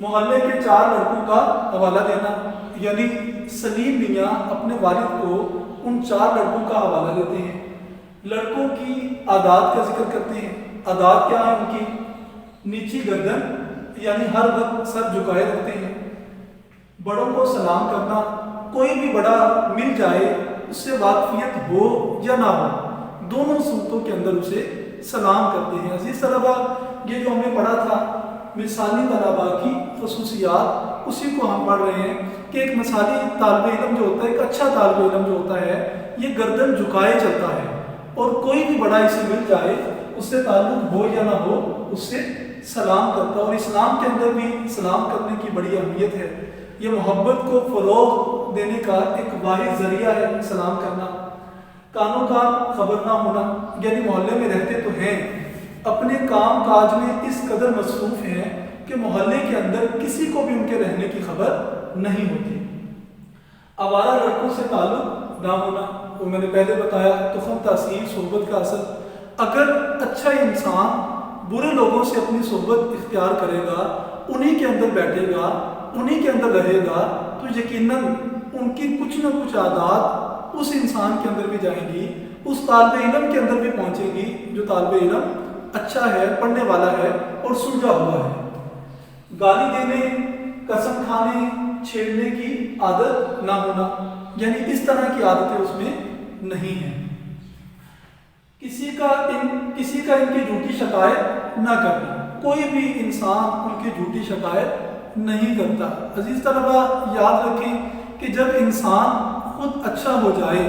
محلے کے 4 لڑکوں کا حوالہ دینا، یعنی سلیم میاں اپنے والد کو ان 4 لڑکوں کا حوالہ دیتے ہیں۔ لڑکوں کی عادات کا ذکر کرتے ہیں۔ عادات کیا ہے ان کی؟ نیچی گردن، یعنی ہر وقت سر جھکائے رکھتے ہیں، بڑوں کو سلام کرنا، کوئی بھی بڑا مل جائے اس سے واقفیت ہو یا نہ ہو، دونوں صورتوں کے اندر اسے سلام کرتے ہیں۔ عزیز طلبہ، یہ جو ہم نے پڑھا تھا مثالی طلبہ کی خصوصیات، اسی کو ہم پڑھ رہے ہیں کہ ایک مثالی طالب علم جو ہوتا ہے، ایک اچھا طالب علم جو ہوتا ہے، یہ گردن جھکائے چلتا ہے، اور کوئی بھی بڑا اسے مل جائے اس سے تعلق ہو یا نہ ہو اس سے سلام کرتا ہے۔ اور اسلام کے اندر بھی سلام کرنے کی بڑی اہمیت ہے۔ یہ محبت کو فروغ دینے کا ایک واحد ذریعہ ہے سلام کرنا۔ کانوں کا خبر نہ ہونا، یعنی محلے میں رہتے تو ہیں، اپنے کام کاج میں اس قدر مصروف ہیں کہ محلے کے اندر کسی کو بھی ان کے رہنے کی خبر نہیں ہوتی۔ آوارہ لڑکوں سے تعلق نہ ہونا، وہ میں نے پہلے بتایا، تخم تاثیر صحبت کا اثر۔ اگر اچھا انسان برے لوگوں سے اپنی صحبت اختیار کرے گا، انہی کے اندر بیٹھے گا، انہی کے اندر رہے گا، تو یقیناً ان کی کچھ نہ کچھ عادات اس انسان کے اندر بھی جائیں گی، اس طالب علم کے اندر بھی پہنچے گی جو طالب علم اچھا ہے، پڑھنے والا ہے اور سلجھا ہوا ہے۔ گالی دینے، قسم کھانے، چھیڑنے کی عادت نہ ہونا، یعنی اس طرح کی عادتیں اس میں نہیں ہیں۔ کسی کا ان کی جھوٹی شکایت نہ کرنا، کوئی بھی انسان ان کی جھوٹی شکایت نہیں کرتا۔ عزیز طلبہ، یاد رکھیں کہ جب انسان خود اچھا ہو جائے،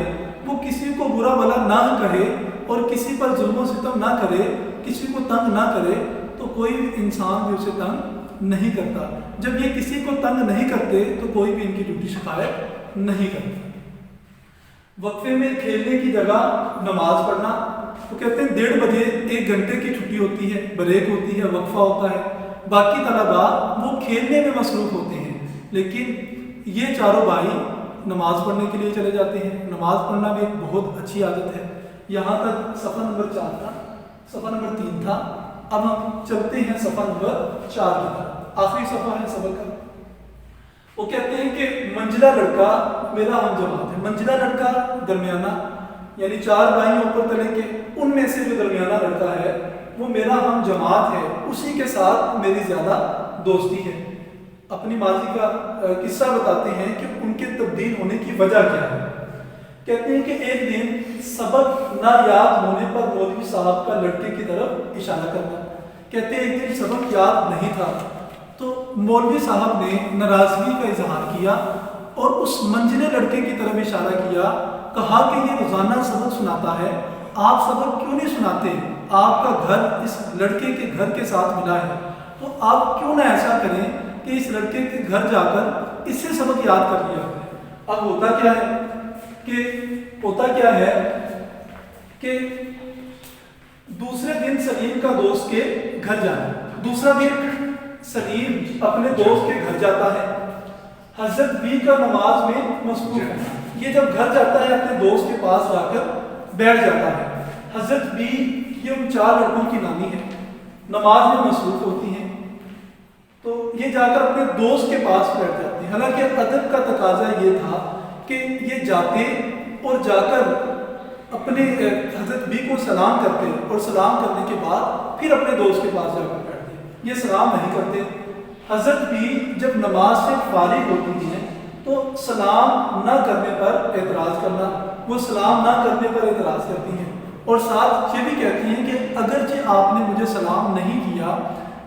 وہ کسی کو برا بھلا نہ کہے اور کسی پر ظلم و ستم نہ کرے، کسی کو تنگ نہ کرے، تو کوئی انسان بھی اسے تنگ نہیں کرتا۔ جب یہ کسی کو تنگ نہیں کرتے تو کوئی بھی ان کی جھوٹی شکایت نہیں کرتا۔ وقفے میں کھیلنے کی جگہ نماز پڑھنا، وہ کہتے ہیں 1:30 بجے 1 گھنٹے کی چھٹی ہوتی ہے، بریک ہوتی ہے، وقفہ ہوتا ہے، باقی طلباء وہ کھیلنے میں مصروف ہوتے ہیں، لیکن یہ چاروں بھائی نماز پڑھنے کے لیے چلے جاتے ہیں۔ نماز پڑھنا بھی ایک بہت اچھی عادت ہے۔ یہاں تک صفحہ نمبر 4 تھا، صفحہ نمبر 3 تھا، اب ہم چلتے ہیں صفحہ نمبر 4 کی طرف، آخری صفحہ ہے سبق کا۔ وہ کہتے ہیں کہ منجلہ لڑکا میرا ہم جماعت ہے۔ منجلہ لڑکا درمیانہ، یعنی 4 بھائی اوپر تلے کے، ان میں سے جو درمیانہ لڑکا ہے وہ میرا ہم جماعت ہے، اسی کے ساتھ میری زیادہ دوستی ہے۔ اپنی ماضی کا قصہ بتاتے ہیں کہ ان کے تبدیل ہونے کی وجہ کیا ہے۔ کہتے ہیں کہ ایک دن سبق نہ یاد ہونے پر مولوی صاحب کا لڑکے کی طرف اشارہ کرنا۔ کہتے ہیں ایک دن سبق یاد نہیں تھا تو مولوی صاحب نے ناراضگی کا اظہار کیا اور اس منجلے لڑکے کی طرف اشارہ کیا، کہا کہ یہ روزانہ سبق سناتا ہے، آپ سبق کیوں نہیں سناتے؟ آپ کا گھر اس لڑکے کے گھر کے ساتھ ملا ہے، تو آپ کیوں نہ ایسا کریں کہ اس لڑکے کے گھر جا کر اس سے سبق یاد کر لیا۔ اب ہوتا کیا ہے کہ دوسرے دن سلیم کا دوست کے گھر جانا، دوسرا دن سلیم اپنے دوست کے گھر جاتا ہے، حضرت بی کا نماز میں مصروف ہے۔ یہ جب گھر جاتا ہے اپنے دوست کے پاس جا کر بیٹھ جاتا ہے۔ حضرت بی یہ ان 4 لڑکوں کی نانی ہے، نماز میں مصروف ہوتی ہیں، تو یہ جا کر اپنے دوست کے پاس بیٹھ جاتے ہیں۔ حالانکہ ادب کا تقاضا یہ تھا کہ یہ جاتے اور جا کر اپنے حضرت بی کو سلام کرتے اور سلام کرنے کے بعد پھر اپنے دوست کے پاس جا کر بیٹھتے، یہ سلام نہیں کرتے۔ حضرت بی جب نماز سے فارغ ہوتی ہیں تو سلام نہ کرنے پر اعتراض کرنا، وہ سلام نہ کرنے پر اعتراض کرتی ہیں اور ساتھ یہ بھی کہتی ہیں کہ اگرچہ آپ نے مجھے سلام نہیں کیا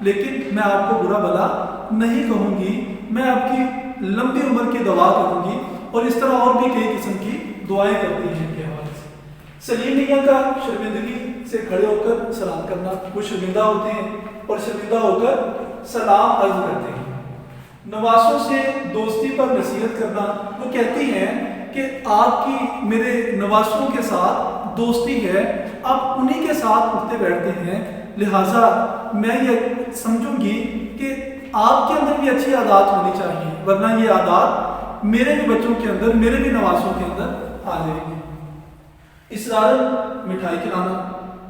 لیکن میں آپ کو برا بھلا نہیں کہوں گی، میں آپ کی لمبی عمر کی دعا کروں گی، اور اس طرح اور بھی کئی قسم کی دعائیں کرتی ہیں ان کے حوالے سے۔ سلیم میاں کا شرمندگی سے کھڑے ہو کر سلام کرنا، وہ شرمندہ ہوتے ہیں اور شرمندہ ہو کر سلام عرض کرتے ہیں۔ نواسوں سے دوستی پر نصیحت کرنا، وہ کہتی ہیں کہ آپ کی میرے نواسوں کے ساتھ دوستی ہے، آپ انہی کے ساتھ اٹھتے بیٹھتے ہیں، لہٰذا میں یہ سمجھوں گی کہ آپ کے اندر بھی اچھی عادات ہونی چاہیے، ورنہ یہ عادات میرے بھی بچوں کے اندر، میرے بھی نواسوں کے اندر آ جائیں گی۔ اصرار مٹھائی کھلانا،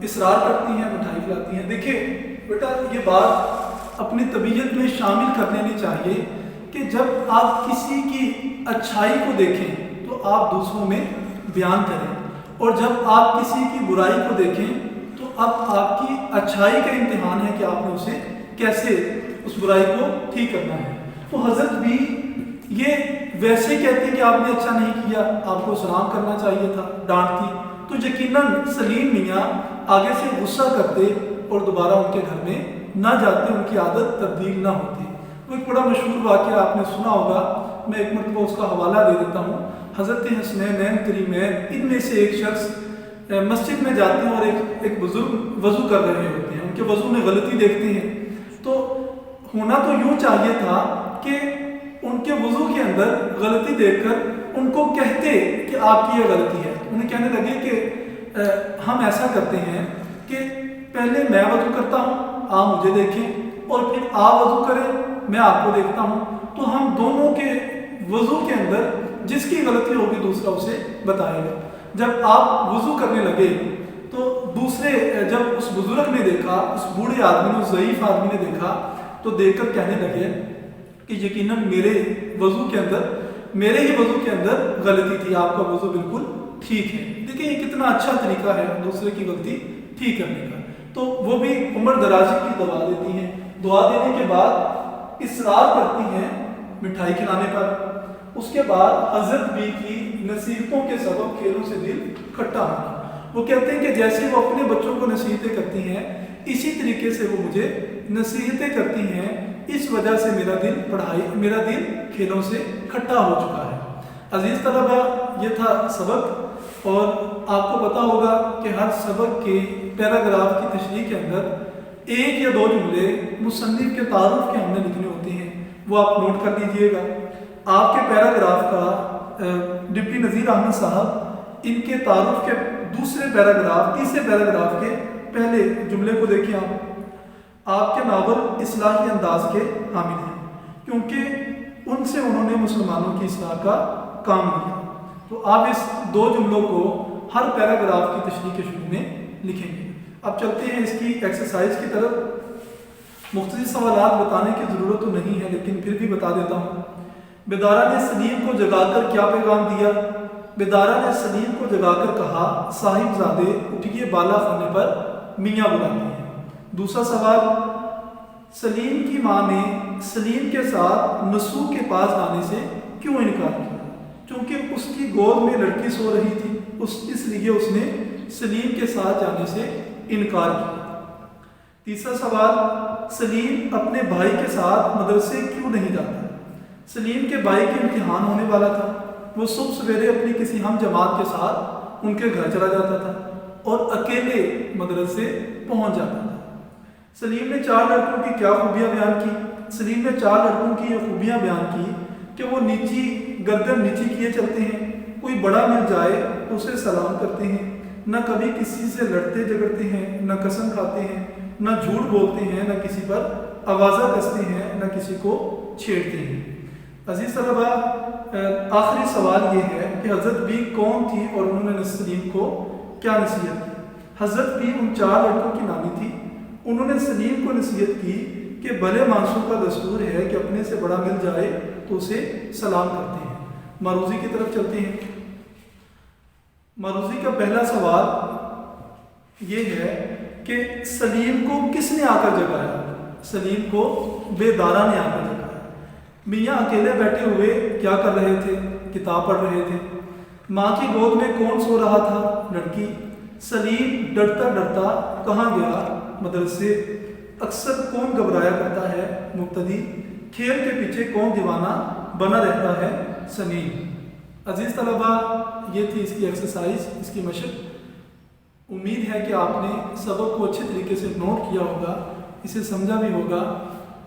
اصرار کرتی ہیں مٹھائی کھلاتی ہیں۔ دیکھیں بیٹا، یہ بات اپنی طبیعت میں شامل کر لینی چاہیے کہ جب آپ کسی کی اچھائی کو دیکھیں تو آپ دوسروں میں بیان کریں، اور جب آپ کسی کی برائی کو دیکھیں تو اب آپ کی اچھائی کا امتحان ہے کہ آپ نے اسے کیسے اس برائی کو ٹھیک کرنا ہے۔ تو حضرت بھی یہ ویسے کہتے ہیں کہ آپ نے اچھا نہیں کیا، آپ کو سلام کرنا چاہیے تھا، ڈانٹتی تو یقیناً سلیم میاں آگے سے غصہ کرتے اور دوبارہ ان کے گھر میں نہ جاتے، ان کی عادت تبدیل نہ ہوتی۔ وہ ایک بڑا مشہور واقعہ آپ نے سنا ہوگا، میں ایک مرتبہ اس کا حوالہ دے دیتا ہوں۔ حضرت حسنین کریمین ان میں سے ایک شخص مسجد میں جاتے ہیں اور ایک بزرگ وضو کر رہے ہوتے ہیں، ان کے وضو میں غلطی دیکھتے ہیں۔ تو ہونا تو یوں چاہیے تھا کہ ان کے وضو کے اندر غلطی دیکھ کر ان کو کہتے کہ آپ کی یہ غلطی ہے۔ انہیں کہنے لگے کہ ہم ایسا کرتے ہیں کہ پہلے میں وضو کرتا ہوں، آپ مجھے دیکھیں، اور پھر آپ وضو کریں، میں آپ کو دیکھتا ہوں، تو ہم دونوں کے وضو کے اندر جس کی غلطی ہوگی دوسرا اسے بتائے گا۔ جب آپ وضو کرنے لگے تو دوسرے جب اس بزرگ نے دیکھا، اس بوڑھے آدمی نے، اس ضعیف آدمی نے دیکھا تو دیکھ کر کہنے لگے کہ یقیناً میرے ہی وضو کے اندر غلطی تھی، آپ کا وضو بالکل ٹھیک ہے۔ دیکھیں یہ کتنا اچھا طریقہ ہے دوسرے کی غلطی ٹھیک کرنے کا۔ تو وہ بھی عمر درازی کی دعا دیتی ہیں، دعا دینے کے بعد اصرار کرتی ہیں مٹھائی کھلانے پر۔ اس کے بعد حضرت بھی کی نصیحتوں کے سبب کھیلوں سے دل کھٹا ہونا۔ وہ کہتے ہیں کہ جیسے وہ اپنے بچوں کو نصیحتیں کرتی ہیں، اسی طریقے سے وہ مجھے نصیحتیں کرتی ہیں، اس وجہ سے میرا دل کھیلوں سے کھٹا ہو چکا ہے۔ عزیز طلبہ، یہ تھا سبق، اور آپ کو پتا ہوگا کہ ہر سبق کے پیراگراف کی تشریح کے اندر ایک یا دو جملے مصنف کے تعارف کے ہم نے لکھنے ہوتے ہیں، وہ آپ نوٹ کر لیجئے گا۔ آپ کے پیراگراف کا ڈپٹی نذیر احمد صاحب ان کے تعارف کے تیسرے پیراگراف کے پہلے جملے کو دیکھیں آپ کے ناول اصلاحی انداز کے حامل ہیں، کیونکہ ان سے انہوں نے مسلمانوں کی اصلاح کا کام لیا۔ تو آپ اس دو جملوں کو ہر پیراگراف کی تشریح کے شروع میں لکھیں گے۔ اب چلتے ہیں اس کی ایکسرسائز کی طرف۔ مختصر سوالات بتانے کی ضرورت تو نہیں ہے، لیکن پھر بھی بتا دیتا ہوں۔ بیدارہ نے سلیم کو جگا کر کیا پیغام دیا؟ بیدارہ نے سلیم کو جگا کر کہا، صاحب زادے اٹھیے، بالا خانے پر میاں بلاتے ہیں۔ دوسرا سوال، سلیم کی ماں نے سلیم کے ساتھ نسو کے پاس جانے سے کیوں انکار کیا؟ چونکہ اس کی گود میں لڑکی سو رہی تھی، اس لیے اس نے سلیم کے ساتھ جانے سے انکار کیا۔ تیسرا سوال، سلیم اپنے بھائی کے ساتھ مدرسے کیوں نہیں جاتا؟ سلیم کے بھائی کے امتحان ہونے والا تھا، وہ صبح سویرے اپنی کسی ہم جماعت کے ساتھ ان کے گھر چلا جاتا تھا اور اکیلے مدرسے پہنچ جاتا تھا۔ سلیم نے 4 لڑکوں کی کیا خوبیاں بیان کی؟ سلیم نے 4 لڑکوں کی یہ خوبیاں بیان کی کہ وہ گردن نیچی کیے چلتے ہیں، کوئی بڑا مل جائے تو اسے سلام کرتے ہیں، نہ کبھی کسی سے لڑتے جھگڑتے ہیں، نہ قسم کھاتے ہیں، نہ جھوٹ بولتے ہیں، نہ کسی پر آوازہ کستے ہیں، نہ کسی کو چھیڑتے ہیں۔ عزیز طلبہ، آخری سوال یہ ہے کہ حضرت بی کون تھی اور انہوں نے سلیم کو کیا نصیحت کی؟ حضرت بی ان 4 لڑکوں کی نامی تھی۔ انہوں نے سلیم کو نصیحت کی کہ بھلے مانسوں کا دستور ہے کہ اپنے سے بڑا مل جائے تو اسے سلام کرتے ہیں۔ معروضی کی طرف چلتے ہیں۔ معروضی کا پہلا سوال یہ ہے کہ سلیم کو کس نے آ کر جگایا؟ سلیم کو بیدارہ نے آ کر جگایا۔ میاں اکیلے بیٹھے ہوئے کیا کر رہے تھے؟ کتاب پڑھ رہے تھے۔ ماں کی گود میں کون سو رہا تھا؟ لڑکی۔ سلیم ڈرتا ڈرتا کہاں گیا؟ مدرسے۔ اکثر کون گھبرایا کرتا ہے؟ مبتدی۔ کھیل کے پیچھے کون دیوانہ بنا رہتا ہے؟ سلیم۔ عزیز طلبہ، یہ تھی اس کی ایکسرسائز، اس کی مشق۔ امید ہے کہ آپ نے سبق کو اچھے طریقے سے نوٹ کیا ہوگا، اسے سمجھا بھی ہوگا۔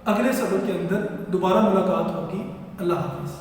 اگلے سبق کے اندر دوبارہ ملاقات ہوگی۔ اللہ حافظ۔